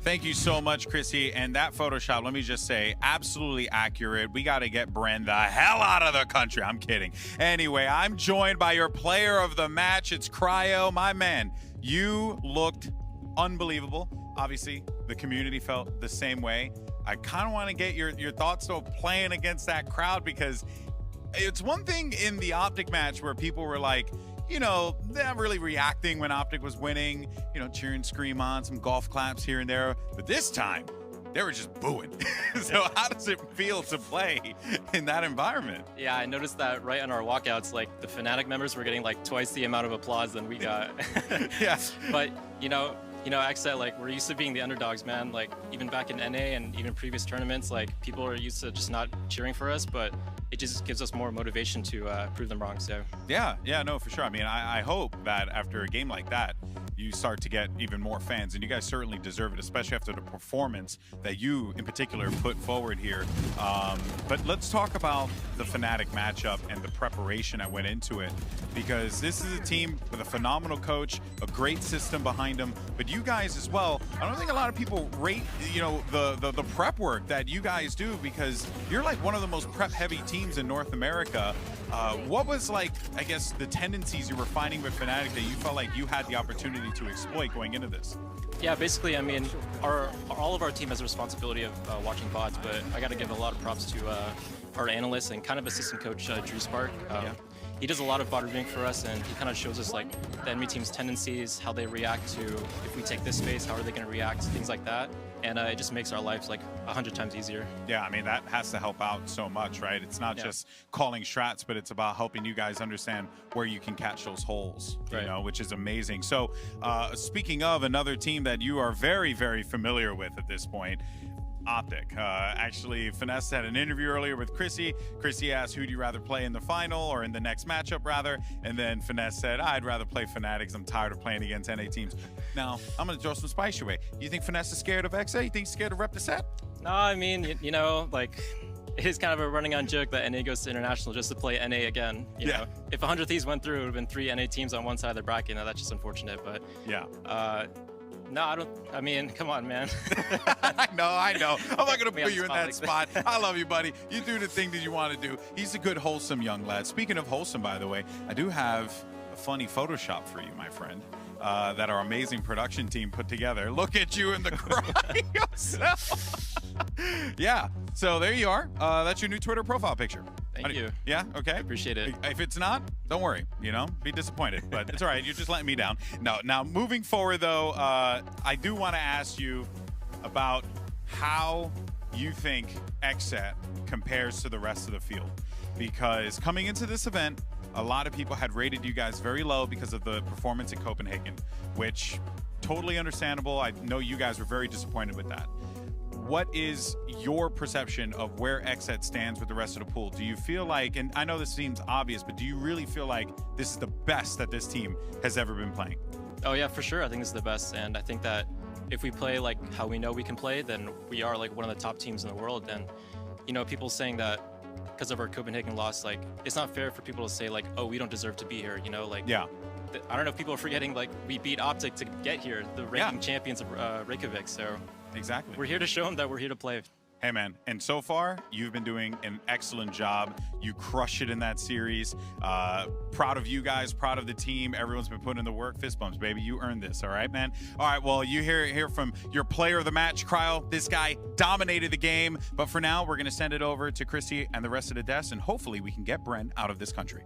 Thank you so much, Chrissy. And that Photoshop, let me just say, absolutely accurate. We got to get Bren the hell out of the country. I'm kidding. Anyway, I'm joined by your player of the match. It's Cryo. My man, you looked unbelievable. Obviously, the community felt the same way. I kind of want to get your thoughts of playing against that crowd, because it's one thing in the Optic match where people were like, you know, they're not really reacting when Optic was winning, you know, cheering, scream on, some golf claps here and there. But this time, they were just booing. So how does it feel to play in that environment? Yeah, I noticed that right on our walkouts, like the Fnatic members were getting like twice the amount of applause than we got. Yeah. But, you know, XSET, like, we're used to being the underdogs, man. Like, even back in NA and even previous tournaments, like, people are used to just not cheering for us, but it just gives us more motivation to prove them wrong, so. Yeah, no, for sure. I mean, I hope that after a game like that, you start to get even more fans, and you guys certainly deserve it, especially after the performance that you, in particular, put forward here. But let's talk about the Fnatic matchup and the preparation that went into it, because this is a team with a phenomenal coach, a great system behind them, but you guys as well. I don't think a lot of people rate, you know, the prep work that you guys do, because you're like one of the most prep-heavy teams in North America. What was, like, I guess, the tendencies you were finding with Fnatic that you felt like you had the opportunity to exploit going into this? Yeah, basically, I mean, all of our team has a responsibility of watching bots, but I got to give a lot of props to our analyst and kind of assistant coach, Drew Spark. He does a lot of bot reviewing for us, and he kind of shows us like the enemy team's tendencies, how they react to if we take this space, how are they going to react, things like that. And it just makes our lives like 100 times easier. Yeah, I mean, that has to help out so much, right? It's not just calling strats, but it's about helping you guys understand where you can catch those holes, you know, which is amazing. So speaking of another team that you are very, very familiar with at this point, Optic. Actually, Finesse had an interview earlier with Chrissy. Chrissy asked, who do you rather play in the final or in the next matchup, rather? And then Finesse said, I'd rather play Fnatic. I'm tired of playing against NA teams. Now, I'm going to throw some spice your way. You think Finesse is scared of XA? You think he's scared to rep the set? No, I mean, you know, like, it is kind of a running on joke that NA goes to International just to play NA again. You know, if 100 Thieves went through, it would have been 3 NA teams on one side of the bracket. Now, that's just unfortunate, but no, I don't. I mean, come on, man. I know. I'm not going to put you in that spot. I love you, buddy. You do the thing that you want to do. He's a good, wholesome young lad. Speaking of wholesome, by the way, I do have a funny Photoshop for you, my friend, that our amazing production team put together. Look at you in the cryocells. Yeah, so there you are. That's your new Twitter profile picture. Thank you. Yeah, okay. I appreciate it. If it's not, don't worry, you know, be disappointed, but it's all right. You're just letting me down. No, now moving forward though, I do want to ask you about how you think XSET compares to the rest of the field, because coming into this event, a lot of people had rated you guys very low because of the performance in Copenhagen, which totally understandable. I know you guys were very disappointed with that. What is your perception of where XSET stands with the rest of the pool? Do you feel like, and I know this seems obvious, but do you really feel like this is the best that this team has ever been playing? Oh yeah, for sure. I think this is the best, and I think that if we play like how we know we can play, then we are like one of the top teams in the world. And you know, people saying that because of our Copenhagen loss, like, it's not fair for people to say like, oh, we don't deserve to be here, you know, like, yeah. I don't know if people are forgetting, like, we beat Optic to get here, the ranking champions of Reykjavik, so exactly, we're here to show them that we're here to play. Hey man, and so far you've been doing an excellent job. You crush it in that series. Proud of you guys, proud of the team. Everyone's been putting in the work. Fist bumps, baby. You earned this, all right, man? All right, well, you hear from your player of the match, Cryo. This guy dominated the game, but for now, we're gonna send it over to Chrissy and the rest of the desk, and hopefully we can get Bren out of this country.